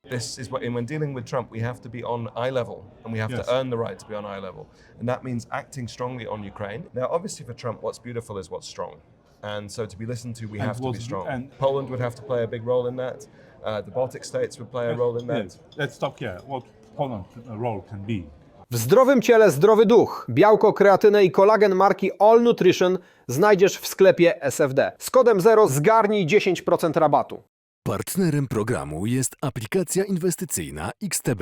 This is what, when dealing with Trump, we have to be on eye level, and we have to earn the right to be on eye level. And that means acting strongly on Ukraine. Now, obviously for Trump, what's beautiful is what's strong. And so to be listened to, we have to be strong. And Poland would have to play a big role in that. The Baltic states would play a role in that. Yes. Let's stop here. What Poland's role can be. W zdrowym ciele zdrowy duch. Białko, kreatynę i kolagen marki All Nutrition znajdziesz w sklepie SFD. Z kodem 0 zgarnij 10% rabatu. Partnerem programu jest aplikacja inwestycyjna XTB.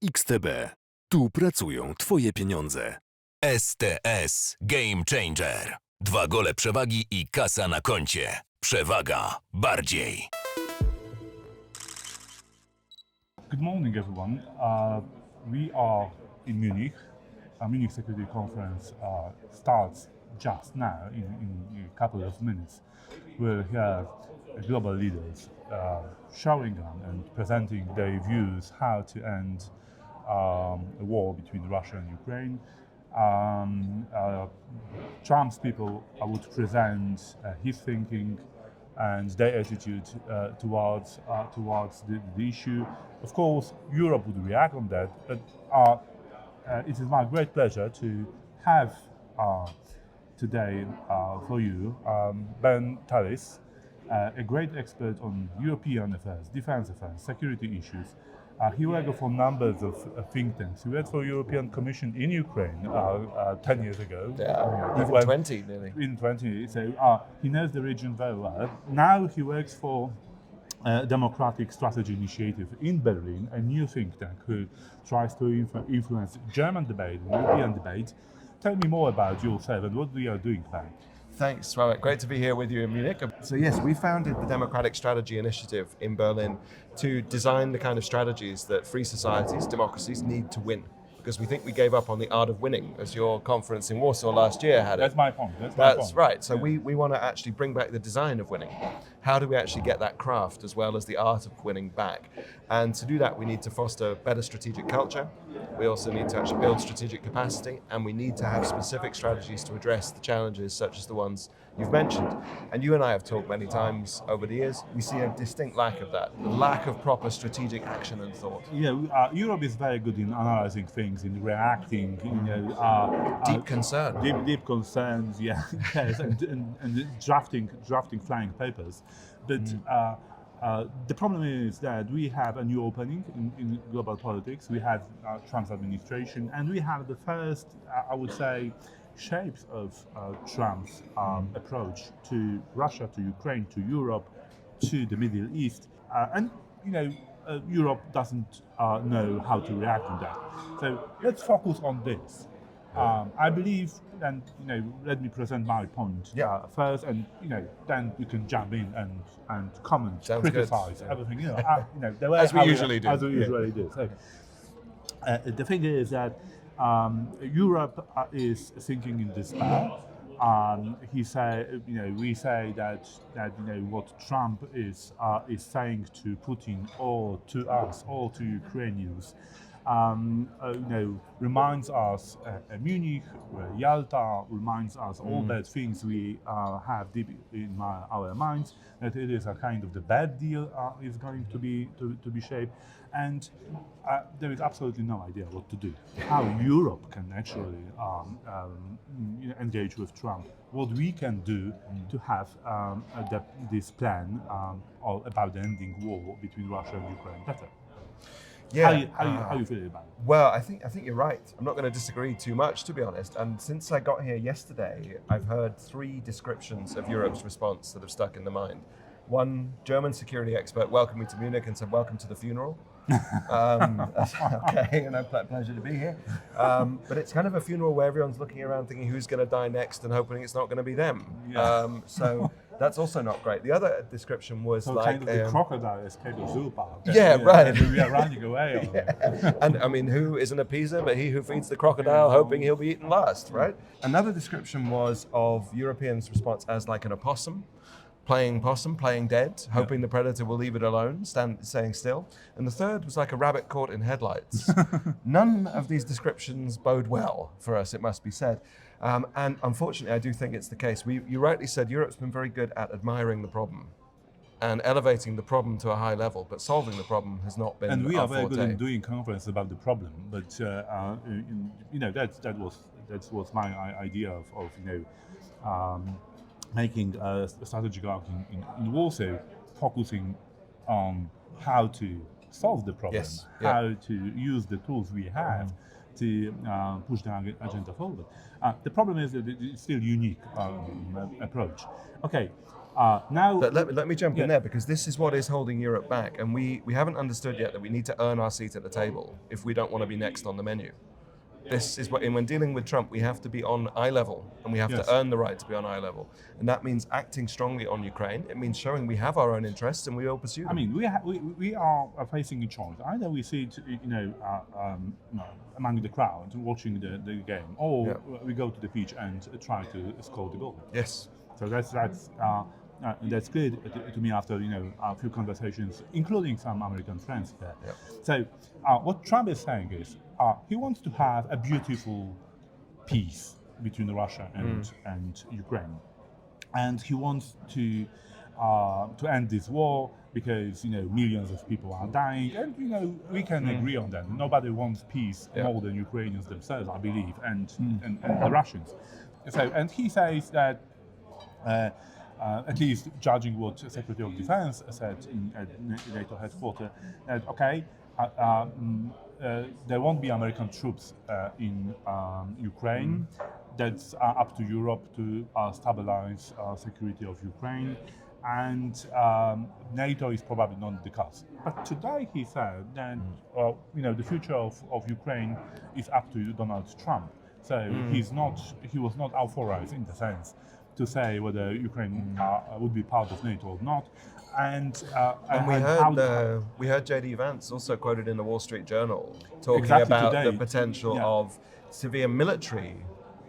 XTB. Tu pracują Twoje pieniądze. STS Game Changer. 2 gole przewagi i kasa na koncie. Przewaga bardziej. Good morning, everyone. We are in Munich. Munich Security Conference starts just now in a couple of minutes. We'll hear global leaders showing and presenting their views how to end a war between Russia and Ukraine. Trump's people would present his thinking and their attitude towards the issue. Of course, Europe would react on that, but it is my great pleasure to have today for you Ben Tallis, a great expert on European affairs, defense affairs, security issues. He worked for numbers of think tanks. He worked for European Commission in Ukraine 10 years ago. Yeah, even 20 nearly. In 20, so he knows the region very well. Now he works for Democratic Strategy Initiative in Berlin, a new think tank who tries to influence German debate, European debate. Tell me more about yourself and what you are doing, Ben. Thanks, Sławek. Great to be here with you in Munich. So yes, we founded the Democratic Strategy Initiative in Berlin to design the kind of strategies that free societies, democracies need to win. Because we think we gave up on the art of winning, as your conference in Warsaw last year had it. That's my point. That's right. So we want to actually bring back the design of winning. How do we actually get that craft as well as the art of winning back? And to do that, we need to foster better strategic culture. We also need to actually build strategic capacity, and we need to have specific strategies to address the challenges such as the ones you've mentioned. And you and I have talked many times over the years. We see a distinct lack of that, the lack of proper strategic action and thought. Yeah, Europe is very good in analyzing things, in reacting, Deep concern. Deep concerns, yeah, yes, and drafting flying papers. But the problem is that we have a new opening in global politics. We have Trump's administration, and we have the first, I would say, shapes of Trump's approach to Russia, to Ukraine, to Europe, to the Middle East, and Europe doesn't know how to react to that. So let's focus on this. I believe, and let me present my point first, and then you can jump in and comment, Sounds criticize good. everything. The way As we usually do. As we usually do. So, the thing is that Europe is thinking in despair. We say that what Trump is saying to Putin or to us or to Ukrainians, reminds us Munich, Yalta, reminds us all bad things we have deep in our minds, that it is a kind of the bad deal is going to be shaped, and there is absolutely no idea what to do. How Europe can actually engage with Trump, what we can do to have this plan about the ending war between Russia and Ukraine better. Yeah. How you feel about it? Well, I think you're right. I'm not going to disagree too much, to be honest. And since I got here yesterday, I've heard 3 descriptions of Europe's response that have stuck in the mind. One German security expert welcomed me to Munich and said, "Welcome to the funeral." Okay, pleasure to be here. But it's kind of a funeral where everyone's looking around thinking who's going to die next and hoping it's not going to be them. Yeah. So that's also not great. The other description was so like kind of the crocodile escape of zoo park. Yeah, right. We are running away. Yeah. And I mean, who isn't a Pisa, but he who feeds the crocodile, hoping he'll be eaten last, right? Another description was of Europeans' response as like an opossum. Playing possum, playing dead, hoping the predator will leave it alone, staying still. And the third was like a rabbit caught in headlights. None of these descriptions bode well for us, it must be said. And unfortunately, I do think it's the case. You rightly said Europe's been very good at admiring the problem. and elevating the problem to a high level, but solving the problem has not been And we our are very good forte. in doing conference about the problem, but that was my idea of making a strategic arc in Warsaw, focusing on how to solve the problem, Yes, yeah. how to use the tools we have to push the agenda forward. The problem is that it's still unique approach. Okay, now Let me jump in Yeah. there, because this is what is holding Europe back, and we haven't understood yet that we need to earn our seat at the table if we don't want to be next on the menu. This is what, and when dealing with Trump, we have to be on eye level, and we have Yes. to earn the right to be on eye level, and that means acting strongly on Ukraine. It means showing we have our own interests and we will pursue them. I mean, we are facing a choice. Either we sit, among the crowd watching the game, or Yeah. we go to the pitch and try to score the goal. Yes. So that's clear to me after a few conversations, including some American friends there. Yeah. So what Trump is saying is he wants to have a beautiful peace between Russia and Ukraine, and he wants to end this war because millions of people are dying, and we can agree on that. Nobody wants peace more than Ukrainians themselves, I believe, and the Russians. So, and he says that. At least judging what Secretary of Defense said at NATO headquarters, that there won't be American troops in Ukraine. That's up to Europe to stabilize security of Ukraine, and NATO is probably not the cause. But today he said that the future of Ukraine is up to Donald Trump. So he was not authorized in the sense to say whether Ukraine would be part of NATO or not, and we heard J.D. Vance also quoted in the Wall Street Journal talking Exactly about today. the potential Yeah. of severe military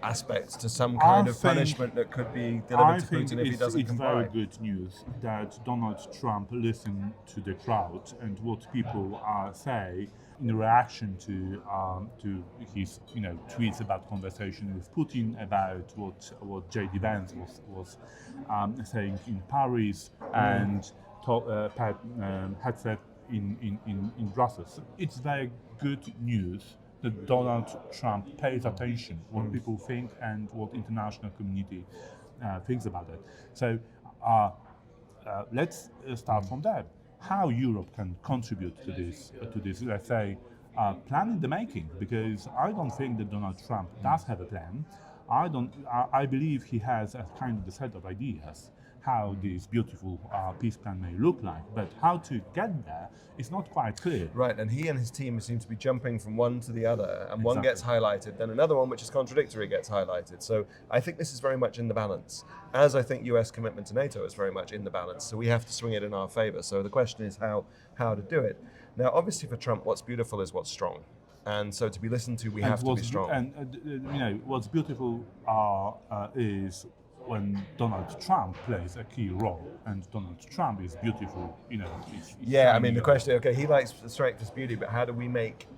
aspects to some kind of punishment that could be delivered to Putin if he doesn't it's comply. very good news that Donald Trump listened to the crowd and what people say in reaction to his tweets about conversation with Putin, about what J.D. Vance was saying in Paris and had said in Brussels. It's very good news that Donald Trump pays attention what people think and what international community thinks about it. So let's start from there. How Europe can contribute to this, let's say, plan in the making, because I don't think that Donald Trump does have a plan. I believe he has a kind of a set of ideas how this beautiful peace plan may look like, but how to get there is not quite clear. Right, and he and his team seem to be jumping from one to the other, and one Exactly. gets highlighted, then another one which is contradictory gets highlighted. So I think this is very much in the balance, as I think US commitment to NATO is very much in the balance, so we have to swing it in our favor. So the question is how to do it. Now, obviously for Trump, what's beautiful is what's strong. And so to be listened to, we have to be strong. And what's beautiful is when Donald Trump plays a key role, and Donald Trump is beautiful, Yeah, I mean, the question, okay, he likes strength as beauty, but how do we make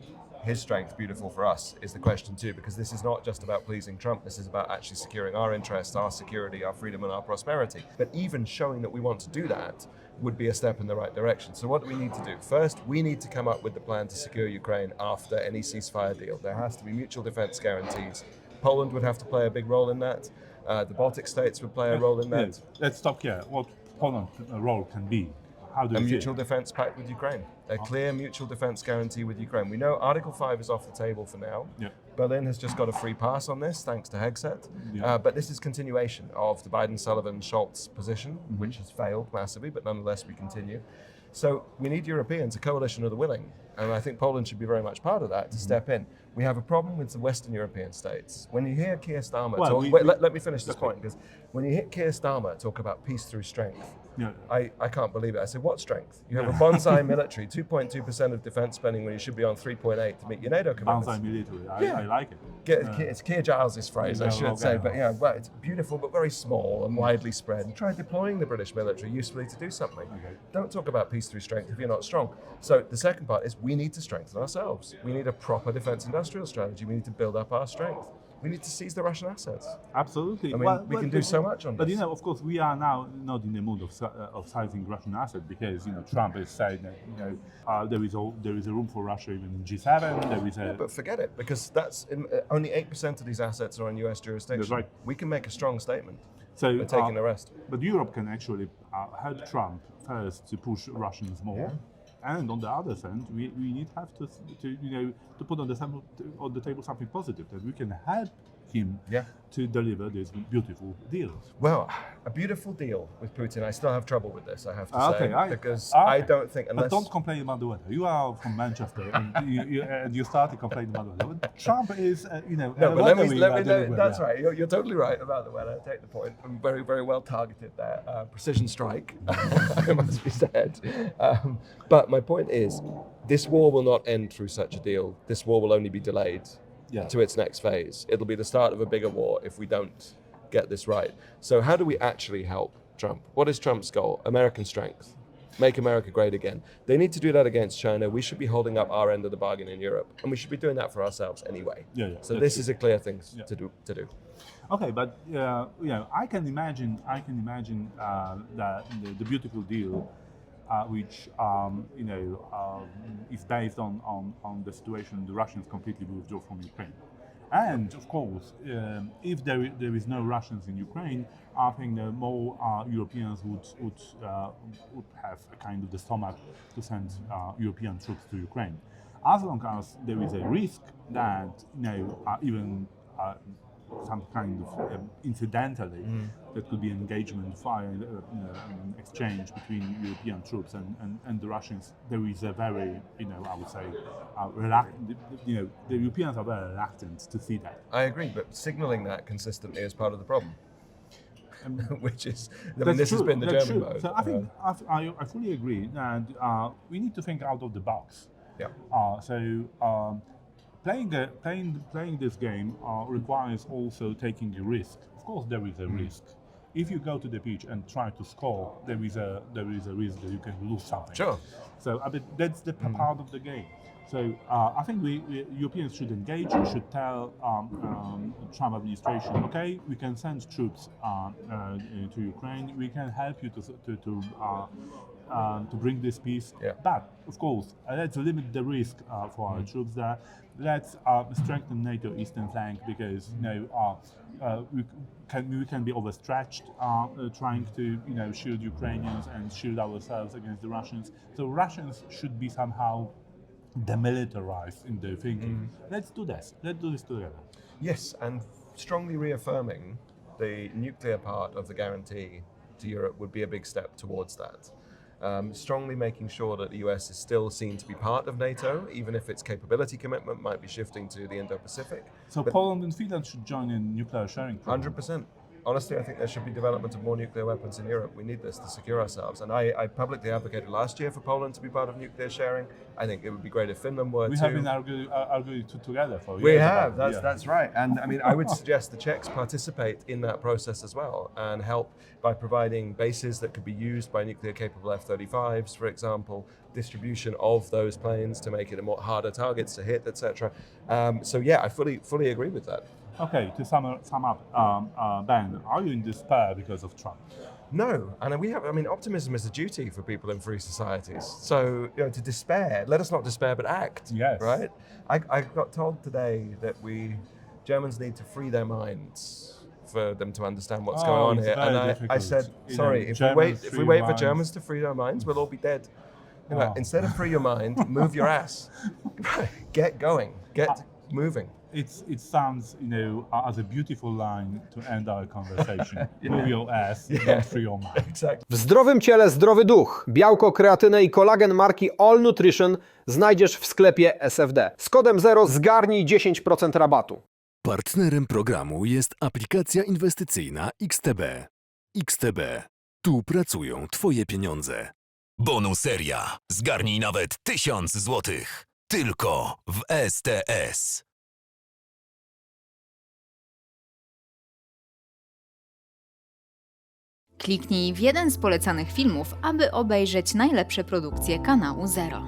his strength beautiful for us is the question too, because this is not just about pleasing Trump, this is about actually securing our interests, our security, our freedom and our prosperity. But even showing that we want to do that would be a step in the right direction. So what do we need to do? First, we need to come up with the plan to secure Ukraine after any ceasefire deal. There has to be mutual defense guarantees. Poland would have to play a big role in that. The Baltic states would play a role in that. Let's stop here. What Poland's role can be? How do A you see mutual it? defense pact with Ukraine. A clear mutual defense guarantee with Ukraine. We know Article 5 is off the table for now. Yeah. Berlin has just got a free pass on this, thanks to Hegseth. Yeah. But this is continuation of the Biden-Sullivan-Schultz position, which has failed massively, but nonetheless we continue. So we need Europeans, a coalition of the willing. And I think Poland should be very much part of that to step in. We have a problem with the Western European states. When you hear Keir Starmer Well, talk, let me finish this point, because when you hear Keir Starmer talk about peace through strength, Yeah. I can't believe it. I said, what strength? You have a bonsai military, 2.2% of defense spending when you should be on 3.8 to meet your NATO commitments. Bonsai military. Yeah. I like it. It's Keir Giles' phrase, I Yeah, should okay. say, but well, it's beautiful but very small and widely spread. And try deploying the British military usefully to do something. Okay. Don't talk about peace through strength if you're not strong. So the second part is we need to strengthen ourselves. We need a proper defense industrial strategy. We need to build up our strength. we need to seize the Russian assets. Absolutely. I mean, we can do so much on But this. of course, we are now not in the mood of seizing Russian assets because Trump is saying that there is a room for Russia even in G7. There is a But forget it, because that's only 8% of these assets are in US jurisdiction. That's right. We can make a strong statement so by taking the rest. But Europe can actually help Trump first to push Russians more. Yeah. And on the other hand, we have to put on the table something positive, that we can help him to deliver this beautiful deal. Well, a beautiful deal with Putin. I still have trouble with this, I have to say, because I don't think unless. But don't complain about the weather. You are from Manchester, and you started complaining about the weather. But Trump is, No, but let me that's yeah. right. You're totally right about the weather. Take the point. I'm very, very well targeted there. Precision strike, it must be said. But my point is, this war will not end through such a deal. This war will only be delayed to its next phase. It'll be the start of a bigger war if we don't get this right. So how do we actually help Trump? What is Trump's goal? American strength. Make America great again. They need to do that against China. We should be holding up our end of the bargain in Europe, and we should be doing that for ourselves anyway. So this is a clear thing to do. Okay, but I can imagine that the beautiful deal, which is based on the situation the Russians completely withdraw from Ukraine. And of course, if there is no Russians in Ukraine, I think that more Europeans would have a kind of the stomach to send European troops to Ukraine. As long as there is a risk that even some kind of incidentally that could be engagement fire exchange between European troops and the Russians, there is a very I would say the Europeans are very reluctant to see that. I agree, but signaling that consistently is part of the problem. Which is, this true, has been the that's German true. mode. So I think I fully agree that we need to think out of the box. Playing this game requires also taking a risk. Of course, there is a risk. If you go to the pitch and try to score, there is a risk that you can lose something. Sure. So that's the part of the game. So I think we Europeans should engage. We should tell Trump administration, okay, we can send troops to Ukraine. We can help you to bring this peace. But of course, let's limit the risk for our troops there. Let's strengthen NATO eastern flank, because we can be overstretched trying to shield Ukrainians and shield ourselves against the Russians. So Russians should be somehow demilitarized in their thinking. Let's do this. Let's do this together. Yes, and strongly reaffirming the nuclear part of the guarantee to Europe would be a big step towards that. Strongly making sure that the US is still seen to be part of NATO, even if its capability commitment might be shifting to the Indo-Pacific. So Poland and Finland should join in nuclear sharing program. 100%. Honestly, I think there should be development of more nuclear weapons in Europe. We need this to secure ourselves. And I publicly advocated last year for Poland to be part of nuclear sharing. I think it would be great if Finland were We too. have been arguing together for years. We have, that's right. And I mean, I would suggest the Czechs participate in that process as well and help by providing bases that could be used by nuclear-capable F-35s, for example, distribution of those planes to make it a more harder targets to hit, etc. So yeah, I fully agree with that. Okay, to sum up, Ben, are you in despair because of Trump? No, and optimism is a duty for people in free societies. So, to despair, let us not despair, but act. Yes. Right? I got told today that Germans need to free their minds for them to understand what's going on here. And I said, sorry, if we wait for Germans to free their minds, we'll all be dead. Instead of free your mind, move your ass. Get going. Get moving. It sounds, as a beautiful line to end our conversation. Move your ass, don't free your mind. Exactly. W zdrowym ciele zdrowy duch. Białko, kreatynę i kolagen marki All Nutrition znajdziesz w sklepie SFD. Z kodem 0 zgarnij 10% rabatu. Partnerem programu jest aplikacja inwestycyjna XTB. XTB. Tu pracują Twoje pieniądze. Bonuseria. Zgarnij nawet 1000 złotych. Tylko w STS. Kliknij w jeden z polecanych filmów, aby obejrzeć najlepsze produkcje kanału Zero.